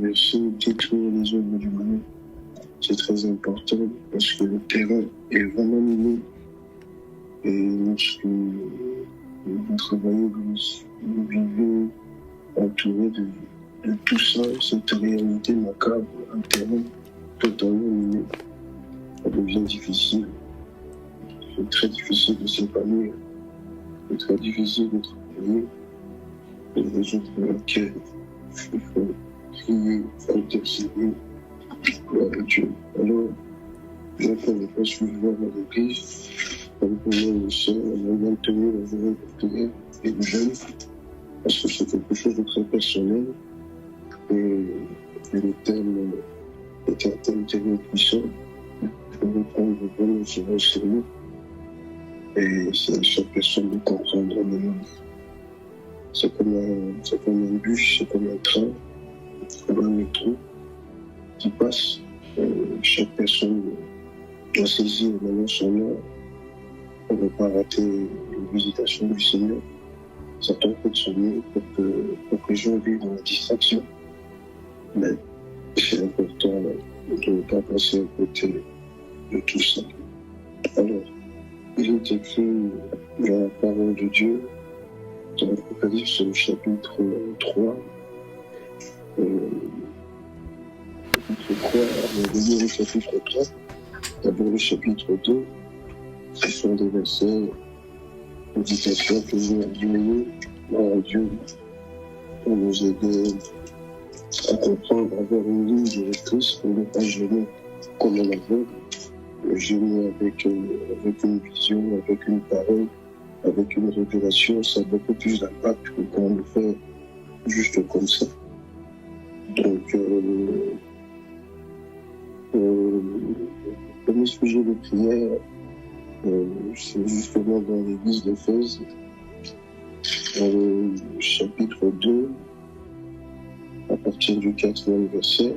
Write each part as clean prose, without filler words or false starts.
Aussi détruire les œuvres du mal, c'est très important parce que le terrain est vraiment miné. Et lorsque nous travaillons, nous vivons entourés de tout ça, cette réalité macabre, un terrain totalement miné, ça devient difficile. C'est très difficile de s'épanouir, c'est très difficile de travailler. C'est la raison pour laquelle il faut prier, intercéder, gloire à Dieu. Alors, je ne connais pas suivre à l'église, comme pour nous, sœurs, on va maintenir la journée de prière et de jeûne, parce que c'est quelque chose de très personnel, et le thème est un thème tellement puissant, il faut reprendre vraiment cela au sérieux, et c'est à chaque personne de comprendre maintenant. C'est comme un bus, c'est comme un train, comme un métro qui passe. Chaque personne doit saisir maintenant son heure pour ne pas rater une visitation du Seigneur. Satan fait de son mieux pour que les gens vivent dans la distraction. Mais c'est important de ne pas passer à côté de tout ça. Alors, il est écrit dans la parole de Dieu, dans l'Apocalypse au chapitre 3, lire le chapitre 3, d'abord le chapitre 2, ce sont des versets, méditation que nous avons diminué, à Dieu, pour nous aider à comprendre, avoir une ligne directrice pour ne pas gêner comme un aveugle, gêner avec une vision, avec une parole, avec une révélation, ça a beaucoup plus d'impact que quand on le fait juste comme ça. Donc, le premier sujet de prière, c'est justement dans l'église d'Éphèse, dans le chapitre 2, à partir du 4e verset,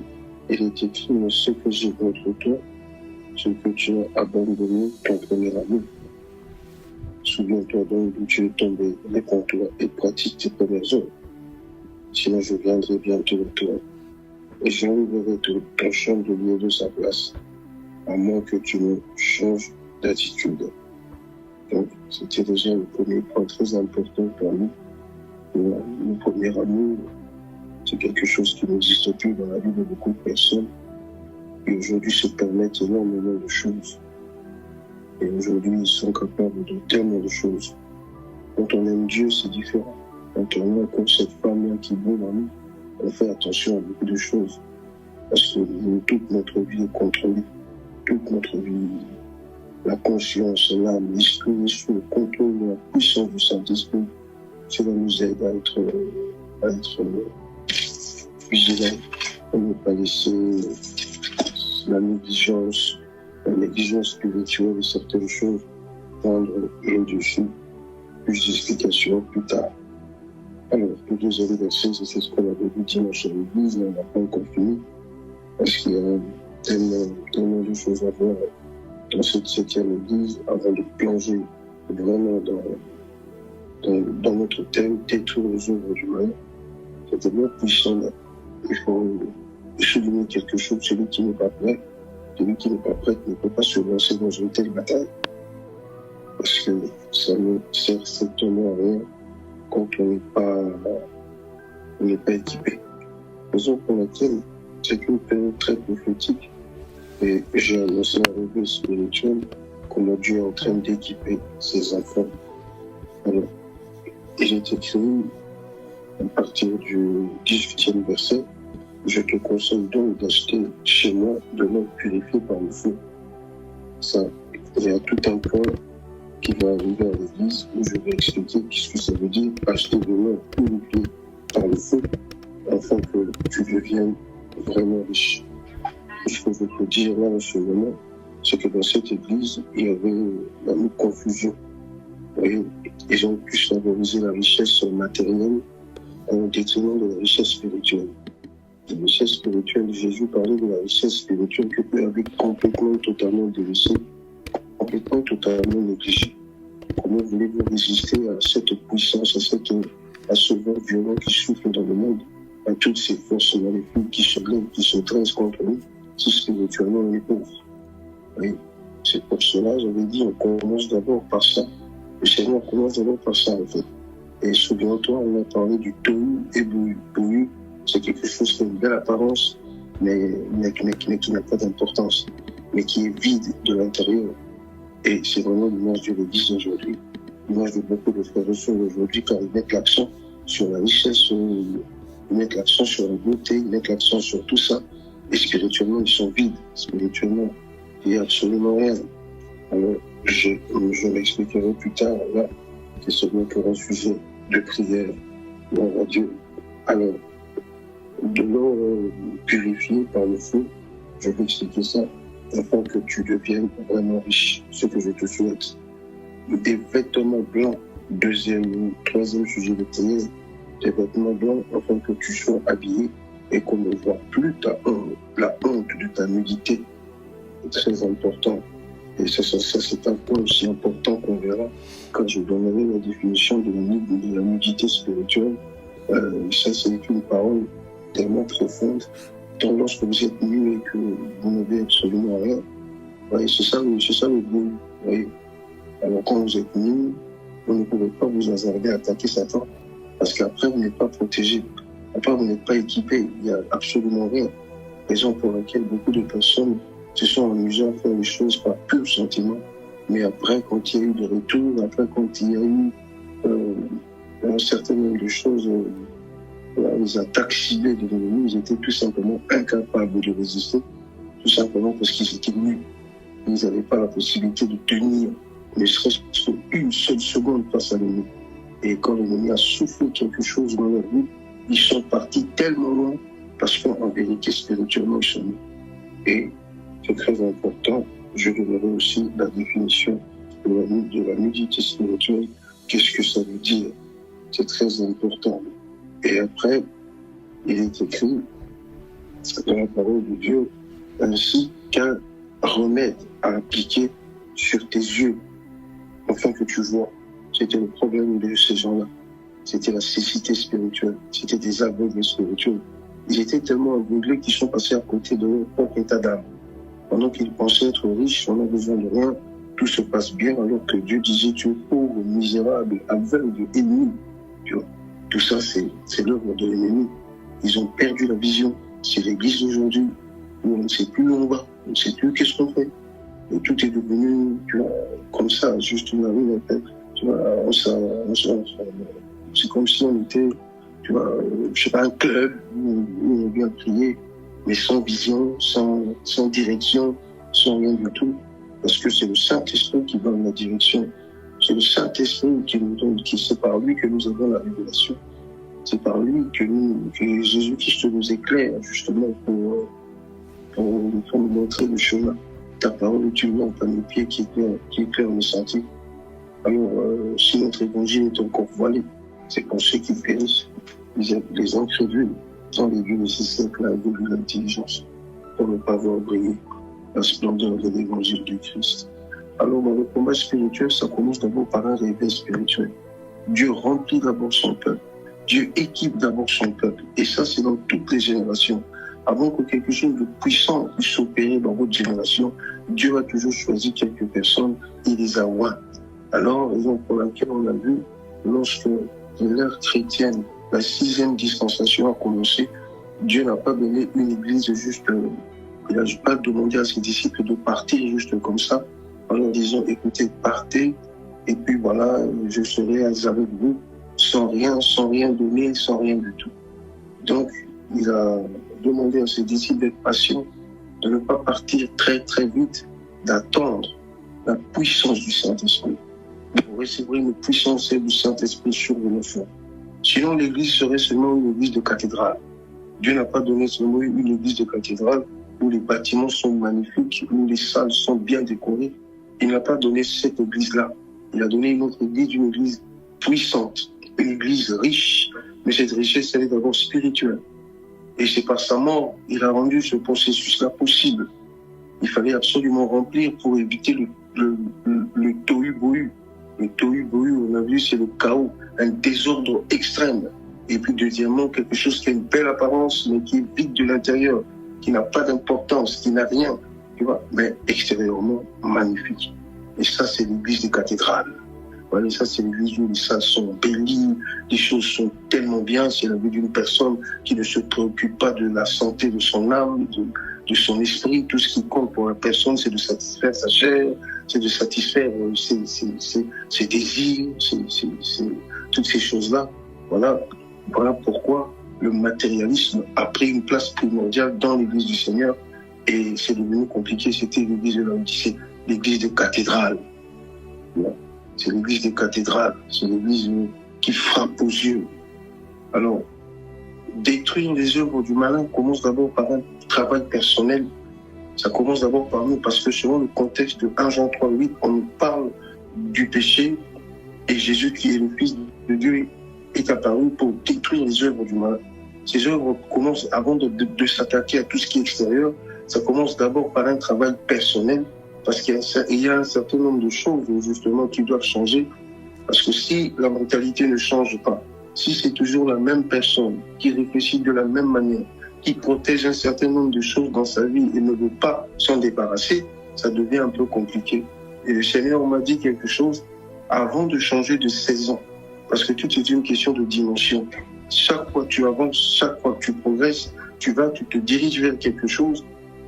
il est écrit « Mais ce que j'ai contre toi, c'est que tu as abandonné ton premier amour. Souviens-toi donc d'où tu es tombé, réponds-toi et pratique tes premières œuvres. Sinon je viendrai bientôt à toi, et j'enlèverai ton chandelier de sa place, à moins que tu ne changes d'attitude. » Donc, c'était déjà le premier point très important pour nous. Le premier amour, c'est quelque chose qui n'existe plus dans la vie de beaucoup de personnes. Et aujourd'hui, se permettent énormément de choses. Et aujourd'hui, ils sont capables de tellement de choses. Quand on aime Dieu, c'est différent. Quand on a comme cette femme-là qui brûle en nous, on fait attention à beaucoup de choses. Parce que toute notre vie est contrôlée. Toute notre vie, la conscience, l'âme, l'esprit, le contrôle de la puissance du Saint-Esprit, cela nous aide à être vigilants, pour ne pas laisser la négligence spirituelle de certaines choses prendre le dessus. Plus d'explications plus tard. Alors, le deuxième verset, c'est ce qu'on avait vu dimanche à l'église, on n'a pas encore fini, parce qu'il y a tellement de choses à voir dans cette 7e église avant de plonger vraiment dans notre thème, détruire les œuvres du mal. C'est tellement puissant. Il faut souligner quelque chose, celui qui n'est pas prêt ne peut pas se lancer dans une telle bataille. Parce que ça ne sert strictement à rien quand on n'est pas équipé. Raison pour laquelle c'est une période très prophétique. Et j'ai annoncé un réveil spirituel comment Dieu est en train d'équiper ses enfants. Alors, il est écrit à partir du 18e verset, « Je te conseille donc d'acheter chez moi de l'eau purifiée par le feu. » Ça, il y a tout un point qui va arriver à l'église où je vais expliquer ce que ça veut dire acheter de l'eau purifiée par le feu afin que tu deviennes vraiment riche. Ce que je peux dire là en ce moment, c'est que dans cette église, il y avait une confusion. Vous voyez, ils ont pu favoriser la richesse matérielle au détriment de la richesse spirituelle. La richesse spirituelle, Jésus parlait de la richesse spirituelle que eux avaient complètement, totalement délaissée, complètement, totalement négligée. Comment voulez-vous résister à cette puissance, à cette à ce vent violent qui souffle dans le monde, à toutes ces forces maléfiques qui se lèvent, qui se dressent contre nous, si spirituellement on est pauvre. Oui, c'est pour cela, j'avais dit, on commence d'abord par ça. Le Seigneur commence d'abord par ça, en fait. Et souviens-toi, on a parlé du tohu et bohu. C'est quelque chose qui a une belle apparence, mais qui n'a pas d'importance, mais qui est vide de l'intérieur. Et c'est vraiment l'image de l'Église d'aujourd'hui, l'image de beaucoup de frères et sœurs aujourd'hui, quand ils mettent l'accent sur la richesse, ils mettent l'accent sur la beauté, ils mettent l'accent sur tout ça. Et spirituellement, ils sont vides. Spirituellement, il n'y a absolument rien. Alors, je l'expliquerai plus tard, là, qui sera pour un sujet de prière, à Dieu. Alors, de l'eau purifiée par le feu, je vais expliquer ça, afin que tu deviennes vraiment riche, ce que je te souhaite. Des vêtements blancs, troisième sujet de prière, des vêtements blancs, afin que tu sois habillé et qu'on ne voit plus la honte de ta nudité. C'est très important. Et ça c'est un point aussi important qu'on verra quand je donnerai la définition de la nudité spirituelle. Ça, c'est une parole tellement profonde. Tant lorsque vous êtes nu et que vous n'avez absolument rien, voyez, c'est ça le but. Voyez. Alors quand vous êtes nu, vous ne pouvez pas vous hasarder à attaquer Satan, parce qu'après vous n'êtes pas protégé. Après vous n'êtes pas équipé. Il n'y a absolument rien. Raison pour laquelle beaucoup de personnes se sont amusées à faire les choses par pur sentiment. Mais après, quand il y a eu des retours, après quand il y a eu un certain nombre de choses, les attaques ciblées de l'ennemi, ils étaient tout simplement incapables de résister, tout simplement parce qu'ils étaient nus. Ils n'avaient pas la possibilité de tenir, ne serait-ce qu'une seule seconde face à l'ennemi. Et quand l'ennemi a soufflé quelque chose dans leur vie, ils sont partis tellement loin parce qu'en vérité, spirituellement, ils sont nus. Et c'est très important. Je donnerai aussi la définition de la nudité spirituelle. Qu'est-ce que ça veut dire? C'est très important. Et après, il est écrit dans la parole de Dieu, ainsi qu'un remède à appliquer sur tes yeux, afin que tu vois. C'était le problème de ces gens-là. C'était la cécité spirituelle. C'était des aveugles spirituels. Ils étaient tellement aveuglés qu'ils sont passés à côté de leur propre état d'âme. Pendant qu'ils pensaient être riches, on n'a besoin de rien, tout se passe bien, alors que Dieu disait, tu es pauvre, misérable, aveugle, ennemi. Tu vois, tout ça, c'est l'œuvre de l'ennemi. Ils ont perdu la vision. C'est l'Église d'aujourd'hui où on ne sait plus où on va, on ne sait plus qu'est-ce qu'on fait. Et tout est devenu, tu vois, comme ça, juste une rue, tu vois, c'est comme si on était, tu vois, je sais pas, un club où on vient prier, mais sans vision, sans direction, sans rien du tout. Parce que c'est le Saint-Esprit qui donne la direction. C'est le Saint-Esprit qui nous donne, c'est par lui que nous avons la révélation. C'est par lui que Jésus-Christ nous éclaire, justement, pour nous montrer le chemin. Ta parole est une lampe à nos pieds qui éclaire nos sentiers. Alors, si notre évangile est encore voilé, c'est pour ceux qui périssent, les incrédules, sans les dieux nécessaires que la vue de l'intelligence, pour ne pas voir briller la splendeur de l'évangile du Christ. Alors, dans le combat spirituel, ça commence d'abord par un réveil spirituel. Dieu remplit d'abord son peuple. Dieu équipe d'abord son peuple. Et ça, c'est dans toutes les générations. Avant que quelque chose de puissant puisse s'opérer dans votre génération, Dieu a toujours choisi quelques personnes et les a ointes. Alors, raison pour laquelle on a vu, lorsque l'ère chrétienne, la 6e dispensation a commencé, Dieu n'a pas donné une église juste, il n'a pas demandé à ses disciples de partir juste comme ça, en leur disant, écoutez, partez, et puis voilà, je serai avec vous, sans rien donner, sans rien du tout. Donc, il a demandé à ses disciples d'être patients, de ne pas partir très très vite, d'attendre la puissance du Saint-Esprit. Pour recevoir une puissance du Saint-Esprit sur vos enfants. Sinon, l'église serait seulement une église de cathédrale. Dieu n'a pas donné seulement une église de cathédrale où les bâtiments sont magnifiques, où les salles sont bien décorées. Il n'a pas donné cette église-là. Il a donné une autre église, une église puissante, une église riche. Mais cette richesse, elle est d'abord spirituelle. Et c'est par sa mort, il a rendu ce processus-là possible. Il fallait absolument remplir pour éviter le tohu-bohu. Le tohu-bohu, on a vu, c'est le chaos, un désordre extrême. Et puis deuxièmement, quelque chose qui a une belle apparence, mais qui est vide de l'intérieur, qui n'a pas d'importance, qui n'a rien, tu vois, mais extérieurement magnifique. Et ça, c'est l'église des cathédrales. Voilà, ça, c'est l'église où les salles sont embellies, les choses sont tellement bien. C'est la vie d'une personne qui ne se préoccupe pas de la santé de son âme, de son esprit. Tout ce qui compte pour la personne, c'est de satisfaire sa chair, c'est de satisfaire ses désirs, toutes ces choses-là. Voilà pourquoi le matérialisme a pris une place primordiale dans l'église du Seigneur. Et c'est devenu compliqué. C'était l'église de l'Odyssée, l'église des cathédrales. Voilà. C'est l'église des cathédrales, c'est l'église qui frappe aux yeux. Alors, détruire les œuvres du malin commence d'abord par un travail personnel. Ça commence d'abord par nous, parce que selon le contexte de 1 Jean 3,8, on nous parle du péché, et Jésus, qui est le Fils de Dieu, est apparu pour détruire les œuvres du malin. Ces œuvres commencent, avant de s'attaquer à tout ce qui est extérieur, ça commence d'abord par un travail personnel. Parce qu'il y a un certain nombre de choses, justement, qui doivent changer. Parce que si la mentalité ne change pas, si c'est toujours la même personne qui réfléchit de la même manière, qui protège un certain nombre de choses dans sa vie et ne veut pas s'en débarrasser, ça devient un peu compliqué. Et le Seigneur m'a dit quelque chose avant de changer de saison. Parce que tout est une question de dimension. Chaque fois que tu avances, chaque fois que tu progresses, tu te diriges vers quelque chose.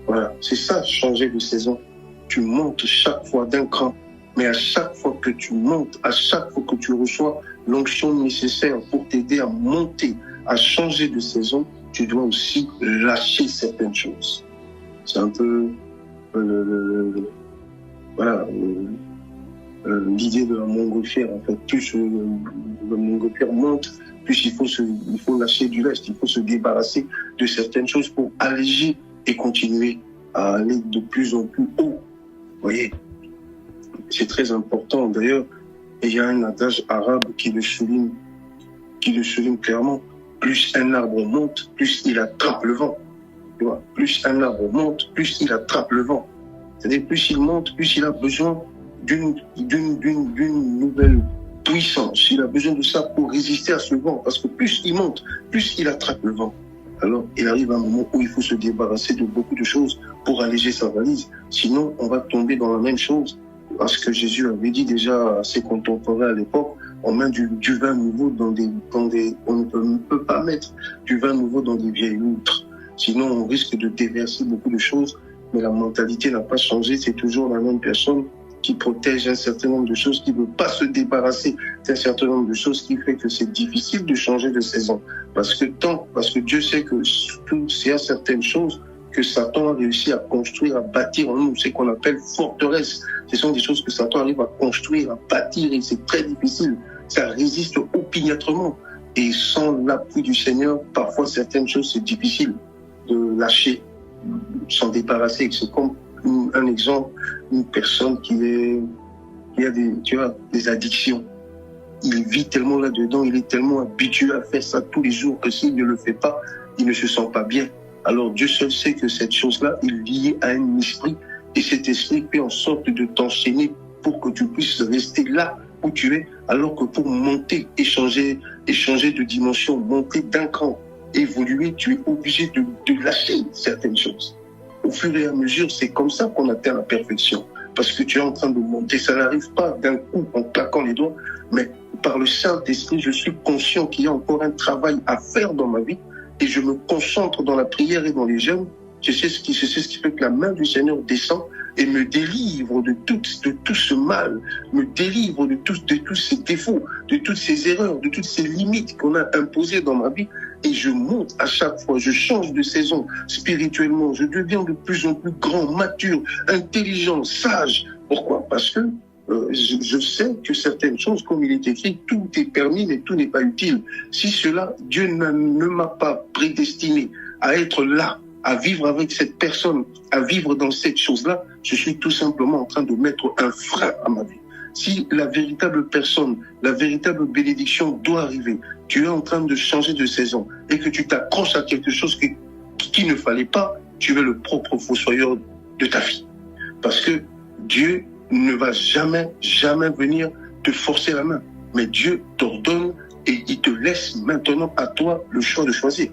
Voilà, c'est ça, changer de saison. Tu montes chaque fois d'un cran, mais à chaque fois que tu montes, à chaque fois que tu reçois l'onction nécessaire pour t'aider à monter, à changer de saison, tu dois aussi lâcher certaines choses. C'est un peu l'idée de la montgolfière. En fait, plus le montgolfière monte, plus il faut lâcher du lest, il faut se débarrasser de certaines choses pour alléger et continuer à aller de plus en plus haut. Vous voyez, c'est très important. D'ailleurs, il y a un adage arabe qui le souligne clairement. Plus un arbre monte, plus il attrape le vent. Tu vois, plus un arbre monte, plus il attrape le vent. C'est-à-dire, plus il monte, plus il a besoin d'une nouvelle puissance. Il a besoin de ça pour résister à ce vent. Parce que plus il monte, plus il attrape le vent. Alors, il arrive un moment où il faut se débarrasser de beaucoup de choses pour alléger sa valise. Sinon, on va tomber dans la même chose. Parce que Jésus avait dit déjà à ses contemporains à l'époque, on met du vin nouveau on ne peut pas mettre du vin nouveau dans des vieilles outres. Sinon, on risque de déverser beaucoup de choses. Mais la mentalité n'a pas changé. C'est toujours la même personne qui protège un certain nombre de choses, qui ne veut pas se débarrasser d'un certain nombre de choses, qui fait que c'est difficile de changer de saison. Parce que Dieu sait que s'il y a certaines choses que Satan a réussi à construire, à bâtir en nous, c'est qu'on appelle forteresse. Ce sont des choses que Satan arrive à construire, à bâtir, et c'est très difficile. Ça résiste opiniâtrement. Et sans l'appui du Seigneur, parfois certaines choses, c'est difficile de lâcher, s'en débarrasser. C'est comme un exemple, une personne qui a des addictions. Il vit tellement là-dedans, il est tellement habitué à faire ça tous les jours que s'il ne le fait pas, il ne se sent pas bien. Alors Dieu seul sait que cette chose-là est liée à un esprit, et cet esprit fait en sorte de t'enchaîner pour que tu puisses rester là où tu es, alors que pour monter, échanger de dimension, monter d'un cran, évoluer, tu es obligé de lâcher certaines choses. Au fur et à mesure, c'est comme ça qu'on atteint la perfection. Parce que tu es en train de monter, ça n'arrive pas d'un coup en claquant les doigts, mais par le Saint-Esprit, je suis conscient qu'il y a encore un travail à faire dans ma vie, et je me concentre dans la prière et dans les jeûnes. Je sais ce qui fait que la main du Seigneur descend et me délivre de tout ce mal, me délivre de tous ces défauts, de toutes ces erreurs, de toutes ces limites qu'on a imposées dans ma vie. Et je monte à chaque fois, je change de saison spirituellement, je deviens de plus en plus grand, mature, intelligent, sage. Pourquoi ? Parce que je sais que certaines choses, comme il est écrit, tout est permis, mais tout n'est pas utile. Si Dieu ne m'a pas prédestiné à être là, à vivre avec cette personne, à vivre dans cette chose-là, je suis tout simplement en train de mettre un frein à ma vie. Si la véritable personne, la véritable bénédiction doit arriver, tu es en train de changer de saison et que tu t'accroches à quelque chose qui ne fallait pas, tu es le propre fossoyeur de ta vie. Parce que Dieu ne va jamais venir te forcer la main. Mais Dieu t'ordonne et il te laisse maintenant à toi le choix de choisir.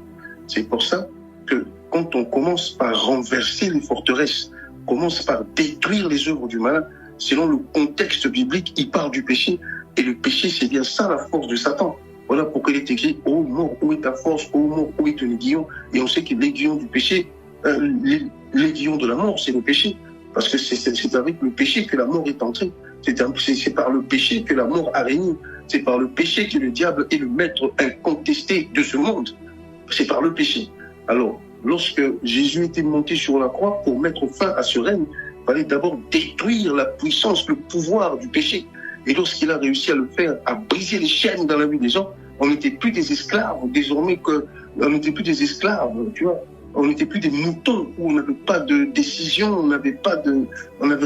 C'est pour ça que quand on commence par renverser les forteresses, commence par détruire les œuvres du malin, selon le contexte biblique, il parle du péché. Et le péché, c'est bien ça la force de Satan. Voilà pourquoi il est écrit « Ô mort, où est ta force? Ô mort, où est ton aiguillon ?» Et on sait que l'aiguillon du péché, l'aiguillon de la mort, c'est le péché. Parce que c'est avec le péché que la mort est entrée. C'est par le péché que la mort a régné. C'est par le péché que le diable est le maître incontesté de ce monde. C'est par le péché. Alors, lorsque Jésus était monté sur la croix pour mettre fin à ce règne, il fallait d'abord détruire la puissance, le pouvoir du péché. Et lorsqu'il a réussi à le faire, à briser les chaînes dans la vie des gens, on n'était plus des esclaves. Désormais, on n'était plus des esclaves, tu vois. On n'était plus des moutons où on n'avait pas de décision, on n'avait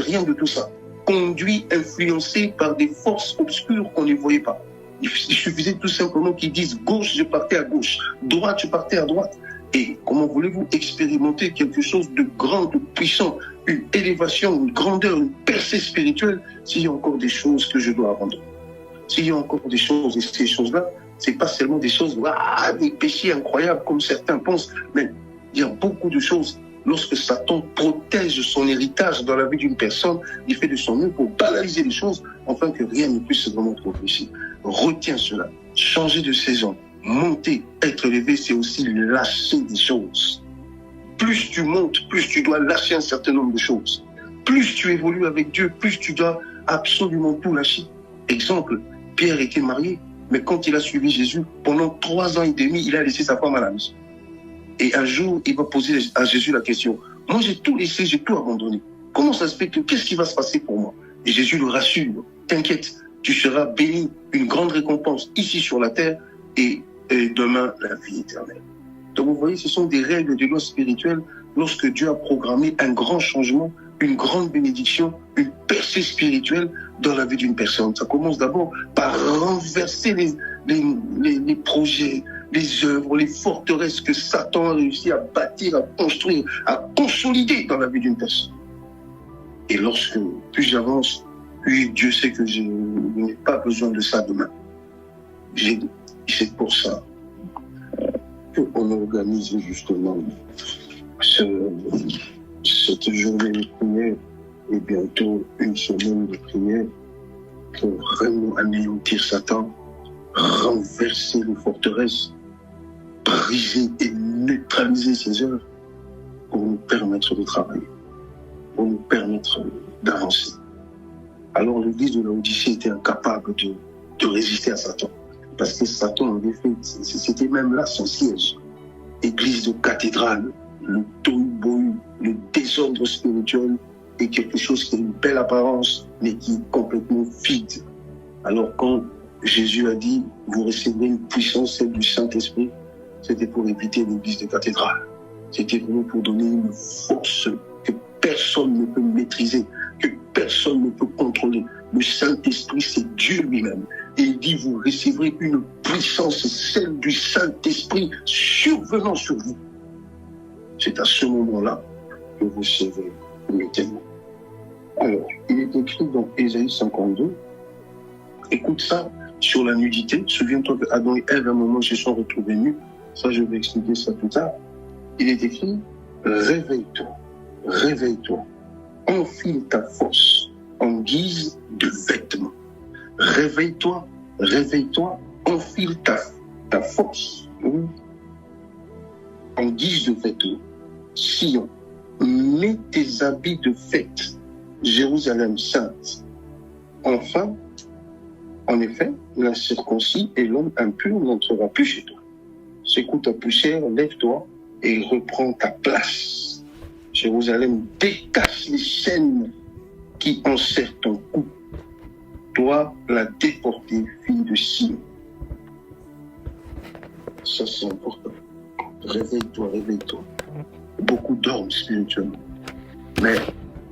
rien de tout ça. Conduit, influencé par des forces obscures qu'on ne voyait pas. Il suffisait tout simplement qu'ils disent gauche, je partais à gauche, droite, je partais à droite. Et comment voulez-vous expérimenter quelque chose de grand, de puissant, une élévation, une grandeur, une percée spirituelle, s'il y a encore des choses que je dois abandonner? S'il y a encore des choses, et ces choses-là, c'est pas seulement des choses, des péchés incroyables comme certains pensent, mais il y a beaucoup de choses. Lorsque Satan protège son héritage dans la vie d'une personne, il fait de son mieux pour banaliser les choses, afin que rien ne puisse vraiment progresser. Retiens cela. Changer de saison, monter, être élevé, c'est aussi lâcher des choses. Plus tu montes, plus tu dois lâcher un certain nombre de choses. Plus tu évolues avec Dieu, plus tu dois absolument tout lâcher. Exemple, Pierre était marié, mais quand il a suivi Jésus, pendant 3 ans et demi, il a laissé sa femme à la maison. Et un jour, il va poser à Jésus la question. Moi, j'ai tout laissé, j'ai tout abandonné. Comment ça se fait qu'est-ce qui va se passer pour moi? Et Jésus le rassure. T'inquiète, tu seras béni, une grande récompense ici sur la terre et demain, la vie éternelle. Donc vous voyez, ce sont des règles de loi spirituelle lorsque Dieu a programmé un grand changement, une grande bénédiction, une percée spirituelle dans la vie d'une personne. Ça commence d'abord par renverser les projets, les œuvres, les forteresses que Satan a réussi à bâtir, à construire, à consolider dans la vie d'une personne. Et lorsque plus j'avance, plus Dieu sait que je n'ai pas besoin de ça demain. C'est pour ça qu'on organise justement cette journée de prière et bientôt une semaine de prière pour vraiment anéantir Satan, renverser les forteresses, briser et neutraliser ses œuvres pour nous permettre de travailler, pour nous permettre d'avancer. Alors l'église de Laodicée était incapable de résister à Satan. Parce que Satan, en effet, c'était même là son siège. Église de cathédrale, le tohu-bohu, le désordre spirituel est quelque chose qui a une belle apparence, mais qui est complètement vide. Alors quand Jésus a dit, vous recevrez une puissance, celle du Saint-Esprit, c'était pour éviter l'église de cathédrale. C'était vraiment pour donner une force que personne ne peut maîtriser, que personne ne peut contrôler. Le Saint-Esprit, c'est Dieu lui-même. Et il dit, vous recevrez une puissance, celle du Saint-Esprit, survenant sur vous. C'est à ce moment-là que vous serez le témoin. Alors, il est écrit dans Ésaïe 52, écoute ça, sur la nudité. Souviens-toi que Adam et Ève, à un moment, se sont retrouvés nus. Ça, je vais expliquer ça plus tard. Il est écrit, réveille-toi, réveille-toi, enfile ta force en guise de vêtements. Réveille-toi, réveille-toi, enfile ta force en guise de vêtements. Sion, mets tes habits de fête, Jérusalem sainte. Enfin, en effet, l'incirconcis et l'homme impur n'entrera plus chez toi. Secoue ta poussière, lève-toi et reprends ta place. Jérusalem, détache les chaînes qui enserrent ton cou. Toi, la déportée fille de Sion. Ça, c'est important. Réveille-toi, réveille-toi. Beaucoup dorment spirituellement. Mais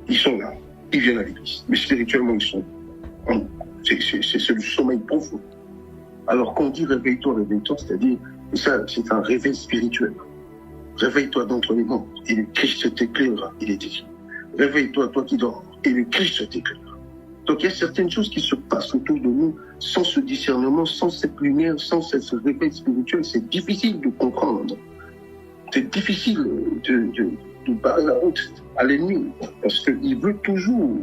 ils sont là. Ils viennent à l'église. Mais spirituellement, ils sont là. C'est le sommeil profond. Alors, quand on dit réveille-toi, réveille-toi, c'est-à-dire, ça, c'est un réveil spirituel. Réveille-toi d'entre les morts, et le Christ t'éclairera, il est écrit. Réveille-toi, toi qui dors, et le Christ t'éclairera. Donc il y a certaines choses qui se passent autour de nous sans ce discernement, sans cette lumière, sans cette réveil spirituel. C'est difficile de comprendre. C'est difficile de barrer la route à l'ennemi parce qu'il veut toujours.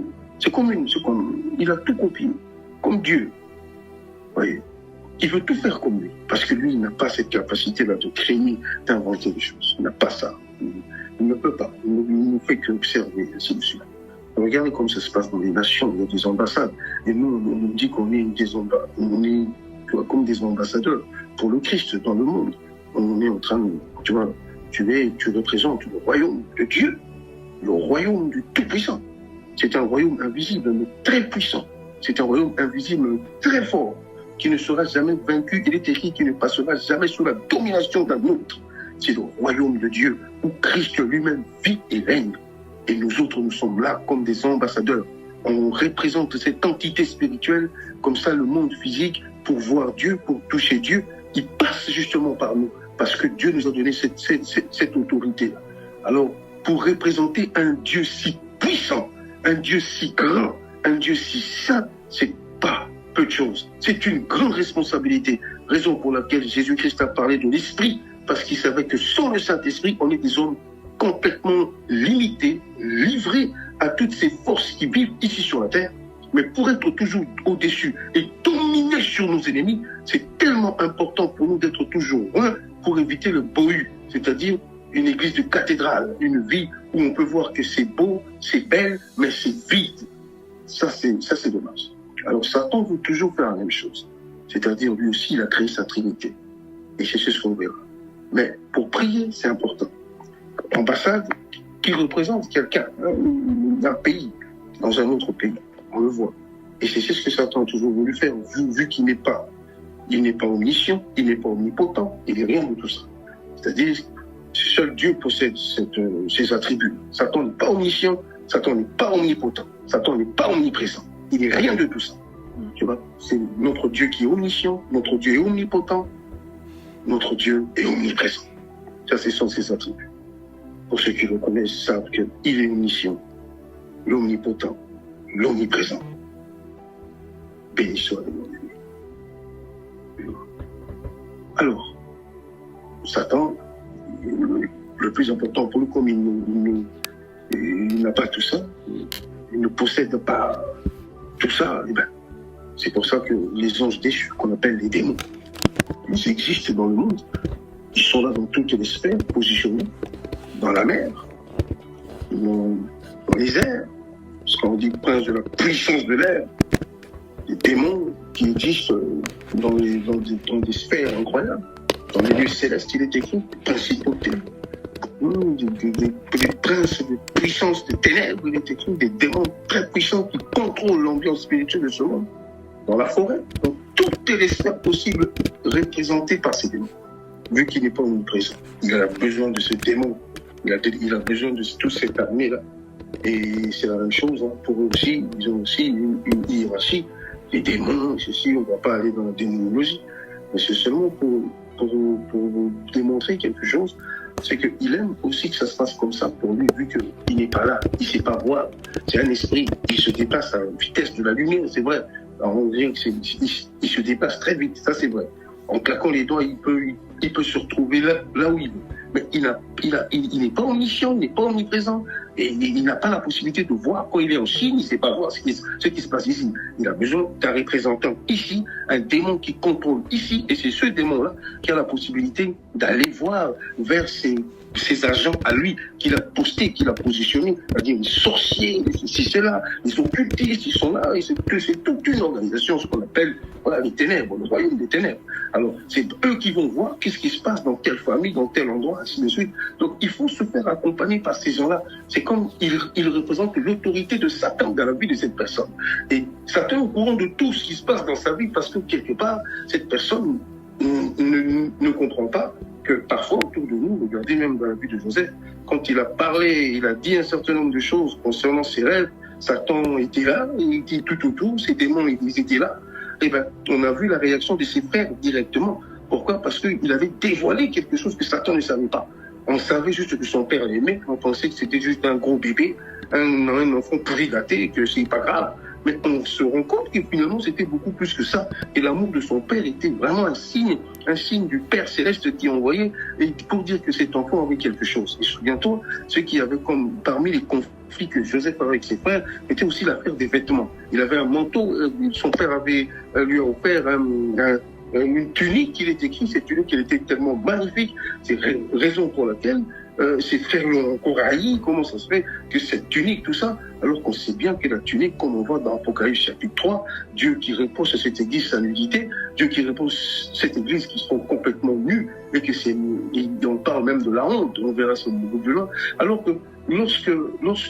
Il a tout copié, comme Dieu. Vous voyez, il veut tout faire comme lui parce que lui, il n'a pas cette capacité-là de créer, d'inventer des choses. Il n'a pas ça. Il ne peut pas. Il ne fait qu'observer, ainsi de suite. Regardez comme ça se passe dans les nations, il y a des ambassades. Et nous, on nous dit qu'on est comme des ambassadeurs pour le Christ dans le monde. On est en train de, tu représentes le royaume de Dieu, le royaume du Tout-Puissant. C'est un royaume invisible, mais très puissant. C'est un royaume invisible, mais très fort, qui ne sera jamais vaincu. Il est écrit qu'il ne passera jamais sous la domination d'un autre. C'est le royaume de Dieu, où Christ lui-même vit et règne. Et nous autres, nous sommes là comme des ambassadeurs. On représente cette entité spirituelle, comme ça le monde physique, pour voir Dieu, pour toucher Dieu, il passe justement par nous, parce que Dieu nous a donné cette autorité-là. Alors, pour représenter un Dieu si puissant, un Dieu si grand, un Dieu si saint, c'est pas peu de choses. C'est une grande responsabilité, raison pour laquelle Jésus-Christ a parlé de l'Esprit, parce qu'il savait que sans le Saint-Esprit, on est des hommes complètement limités, livrés à toutes ces forces qui vivent ici sur la terre. Mais pour être toujours au-dessus et dominer sur nos ennemis, c'est tellement important pour nous d'être toujours loin pour éviter le bohu, c'est-à-dire une église de cathédrale, une vie où on peut voir que c'est beau, c'est belle, mais c'est vide. Ça, c'est dommage. Alors Satan veut toujours faire la même chose, c'est-à-dire lui aussi, il a créé sa trinité. Et c'est ce qu'on verra. Mais pour prier, c'est important. Ambassade qui représente quelqu'un, un pays, dans un autre pays. On le voit. Et c'est ce que Satan a toujours voulu faire, vu qu'il n'est pas omniscient, il n'est pas omnipotent, il n'est rien de tout ça. C'est-à-dire, seul Dieu possède ces attributs. Satan n'est pas omniscient, Satan n'est pas omnipotent, Satan n'est pas omniprésent. Il n'est rien de tout ça. Tu vois, c'est notre Dieu qui est omniscient, notre Dieu est omnipotent, notre Dieu est omniprésent. Ça, ce sont ses attributs. Pour ceux qui le connaissent, savent qu'il est omniscient, l'omnipotent, l'omniprésent. Béni soit le nom de Dieu. Alors, Satan, le plus important pour lui, comme il n'a pas tout ça, il ne possède pas tout ça, eh ben, c'est pour ça que les anges déchus, qu'on appelle les démons, ils existent dans le monde. Ils sont là dans toutes les sphères, positionnés dans la mer, dans les airs. Parce qu'on dit prince de la puissance de l'air, des démons qui existent dans des sphères incroyables. Dans les lieux célestes, il est écrit des principautés, des princes de puissance des ténèbres, il est écrit des démons très puissants qui contrôlent l'ambiance spirituelle de ce monde. Dans la forêt, dans toutes les sphères possibles représentées par ces démons. Vu qu'il n'est pas omniprésent, il a besoin de ce démon, il a besoin de toute cette armée-là. Et c'est la même chose, hein. Pour eux aussi, ils ont aussi une hiérarchie. Les démons, ceci, on ne va pas aller dans la démonologie. Mais c'est seulement pour vous démontrer quelque chose, c'est qu'il aime aussi que ça se passe comme ça pour lui, vu qu'il n'est pas là, il ne sait pas voir. C'est un esprit, il se dépasse à la vitesse de la lumière, c'est vrai. Alors on dirait qu'il se dépasse très vite, ça c'est vrai. En claquant les doigts, il peut se retrouver là où il veut. Mais il n'est pas omniscient, il n'est pas omniprésent, et il n'a pas la possibilité de voir quand il est en Chine, il ne sait pas voir ce qui se passe ici. Il a besoin d'un représentant ici, un démon qui contrôle ici, et c'est ce démon-là qui a la possibilité d'aller voir vers ses agents à lui, qu'il a postés, qu'il a positionnés, c'est-à-dire les sorciers, si c'est là, les occultistes, ils sont là, et c'est toute une organisation, ce qu'on appelle les ténèbres, le royaume des ténèbres. Alors, c'est eux qui vont voir qu'est-ce qui se passe dans telle famille, dans tel endroit, ainsi de suite. Donc, il faut se faire accompagner par ces gens-là. C'est comme ils représentent l'autorité de Satan dans la vie de cette personne. Et Satan est au courant de tout ce qui se passe dans sa vie parce que, quelque part, cette personne ne comprend pas que parfois autour de nous, regardez même dans la vie de Joseph, quand il a parlé, il a dit un certain nombre de choses concernant ses rêves, Satan était là, il dit tout autour, ses démons ils étaient là. Et ben, on a vu la réaction de ses frères directement. Pourquoi? Parce qu'il avait dévoilé quelque chose que Satan ne savait pas. On savait juste que son père l'aimait, on pensait que c'était juste un gros bébé, un enfant pourri gâté, que c'est pas grave. Mais on se rend compte que finalement, c'était beaucoup plus que ça. Et l'amour de son père était vraiment un signe du Père Céleste qui envoyait, et pour dire que cet enfant avait quelque chose. Et souviens-toi, ce qui avait comme, parmi les conflits que Joseph avait avec ses frères, était aussi l'affaire des vêtements. Il avait un manteau, son père lui a offert une tunique qu'il est écrit, cette tunique, elle était tellement magnifique. C'est raison pour laquelle ses frères l'ont encore haï. Comment ça se fait que cette tunique, tout ça, alors qu'on sait bien que la tunique, comme on voit dans Apocalypse chapitre 3, Dieu qui repose sur cette église sa nudité, Dieu qui repose sur cette église qui sont complètement nus, et que on parle même de la honte, on verra ça au niveau de là. Alors que lorsque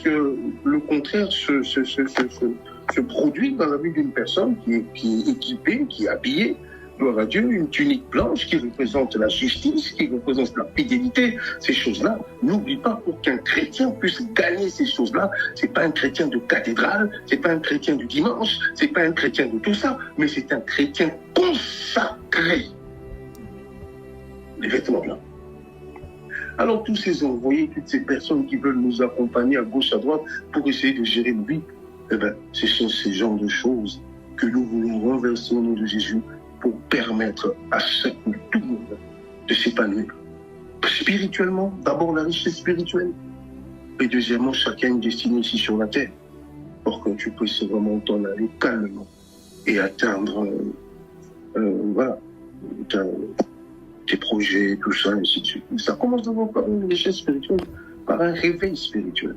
le contraire se produit dans la vie d'une personne qui est équipée, qui est habillée, gloire à Dieu, une tunique blanche qui représente la justice, qui représente la fidélité, ces choses-là. N'oublie pas, pour qu'un chrétien puisse gagner ces choses-là, c'est pas un chrétien de cathédrale, c'est pas un chrétien du dimanche, c'est pas un chrétien de tout ça, mais c'est un chrétien consacré. Les vêtements blancs. Alors tous ces envoyés, toutes ces personnes qui veulent nous accompagner à gauche, à droite, pour essayer de gérer nos vies, eh ben, ce sont ces genres de choses que nous voulons renverser au nom de Jésus, pour permettre à tout le monde de s'épanouir. Spirituellement, d'abord la richesse spirituelle, et deuxièmement, chacun une destinée ici sur la terre, pour que tu puisses vraiment t'en aller calmement et atteindre tes projets, tout ça, et ainsi de suite. Ça commence d'abord par une richesse spirituelle, par un réveil spirituel.